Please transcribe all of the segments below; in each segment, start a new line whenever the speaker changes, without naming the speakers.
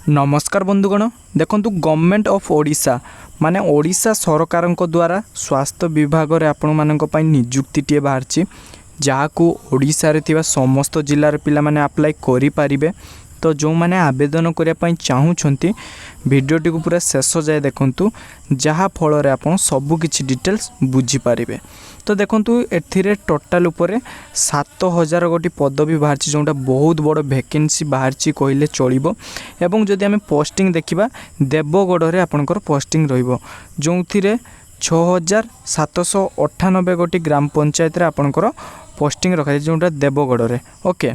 नमस्कार बंधुगण देखु गवर्नमेंट ऑफ ओडिशा माने ओडिशा सरकार द्वारा स्वास्थ्य विभाग रे आपण मानक पई नियुक्ति टे बाहरची जहाकू ओडिशा रे थिबा समस्त जिल्लार पिला माने अप्लाई करि पारिबे। तो जो माने आवेदन करिया पई चाहूछंती वीडियोटी को पूरा शेष जाए देखंतु जहा फल रे आपण सब किछि डिटेल्स बुझी पारिबे। तो देखंतु एथिरे टोटल ऊपर 7000 गोटी पदवी बाहरची जोंटा बहुत बड़ वैकेंसी बाहरची कहले चलिबो। एवं जदि आमे पोस्टिंग देखिबा देवगढ़ रे आपनकर पोस्टिंग रहिबो जोंथिरे 6798 गोटी ग्राम पंचायत रे आपनकर पोस्टिंग रखा जोंटा देवगढ़ रे। ओके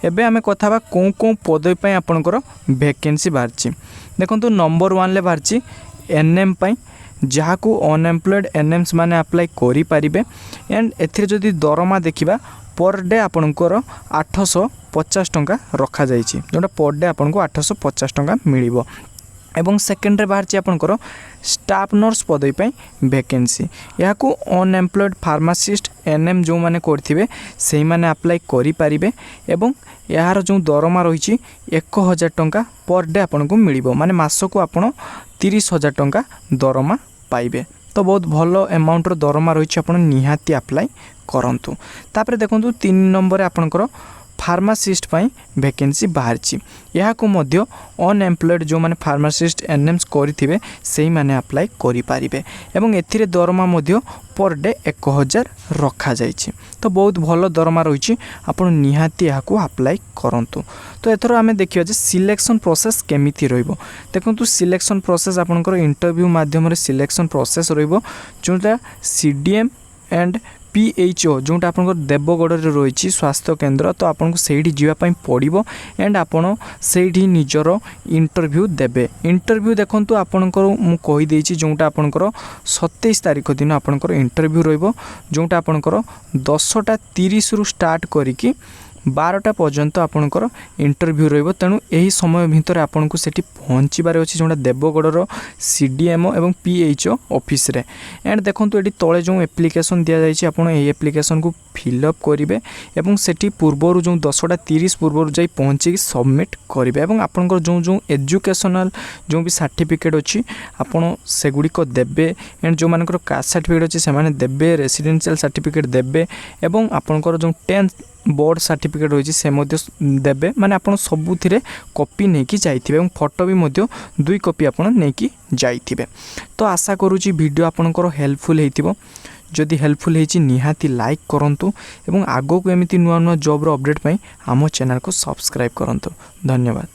एबे आमे कथा कौन कौन पदवी पई आपनकर वैकेंसी बाहरची देखंतु नंबर 1 ले बाहरची एनएम पई जहाकू अनएम्प्लॉयड एनएम्स माने अप्लाई करि पारिबे। एंड एथिरे जदि दरमा देखिबा पर डे आपनकर 850 टंका रखा जायछि जोंटा पर डे आपनको 850 टंका मिलिबो। एवं सेकेंड रे बाहर आपनकर स्टाफ नर्स पदवी पई वैकेंसी याकू अनएम्प्लॉयड फार्मासिस्ट एनएम जो माने करथिबे सेही माने अप्लाई करि पारिबे। एवं यार जो दरमा रही 1000 टंका पर डे आपनको मिलिबो माने मासको आपण 30000 टंका दरमा पाइबे। तो बहुत भलो अमाउंट रो दरमा रही आपण निहाती अप्लाई करंतु। तापर देखंतु 3 नंबर आपनकर फार्मासिस्ट पई वैकेंसी बाहरची याकू मध्य अनएम्प्लॉयड जो माने फार्मासिस्ट एनएम्स करिथिबे सेही माने अप्लाई करि पारिबे। एवं एथिरे दरमा मध्य पर डे 1000 रखा जायछि। तो बहुत भलो दरमा रहिछि आपण निहाती याकू अप्लाई करंतु। तो एथरो आमे देखियो जे सिलेक्शन प्रोसेस केमिति रहइबो देखंतु सिलेक्शन प्रोसेस आपनकर इंटरव्यू माध्यम रे सिलेक्शन प्रोसेस रहइबो जोंटा सीडीएम एंड पीएचओ जोंटा आपनकर देवगढ़ रे रही स्वास्थ्य केन्द्र। तो आपनको सेठी जीवा पई पड़िबो एंड आपण सेठी निजर इंटरव्यू देबे। इंटरव्यू देखंतु आपनकर मु कहि देछि जोंटा आपनकर 27 तारिख दिन आपनकर इंटरव्यू रहइबो जोंटा आपनकर 10:30 रु स्टार्ट करिकि 12टा पर्यंत आपनकर इंटरव्यू रहइबो। तेणु एही समय भितर आपनको सेठी पहुँचबार अछि जोंटा देवगढ़ सीडीएमओ एवं पीएचओ ऑफिस रे। एंड देखंतु एठी तळे जो एप्लिकेशन दिया जायछि आपण एही एप्लिकेशन को फिलअप करिवे एवं सेठी पूर्वरु जो 10:30 पूर्वरु जाई पहुँची सबमिट करिवे। एवं आपनकर जो एजुकेशनल जो भी सर्टिफिकेट अछि आपण सेगुडी को देबे। एंड जो मानकर कास्ट सर्टिफिकेट अछि से माने देबे रेसिडेंशियल सर्टिफिकेट देबे एवं आपनकर जो 10th बोर्ड सर्टिफिकेट रही से देबे माने आपण सबुथिरे कॉपी नेकी जाइथिबे एवं फोटो भी मध्य 2 कॉपी आपण नेकी जाइथिबे। तो आशा करूची वीडियो आपनकर हेल्पफुल हेतिबो। जदि हेल्पफुल हेछि निहाती लाइक करंतु एवं आगो को एमिति नुवा नुवा जॉब रो अपडेट पई हमो चैनल को सब्सक्राइब करंतु। धन्यवाद।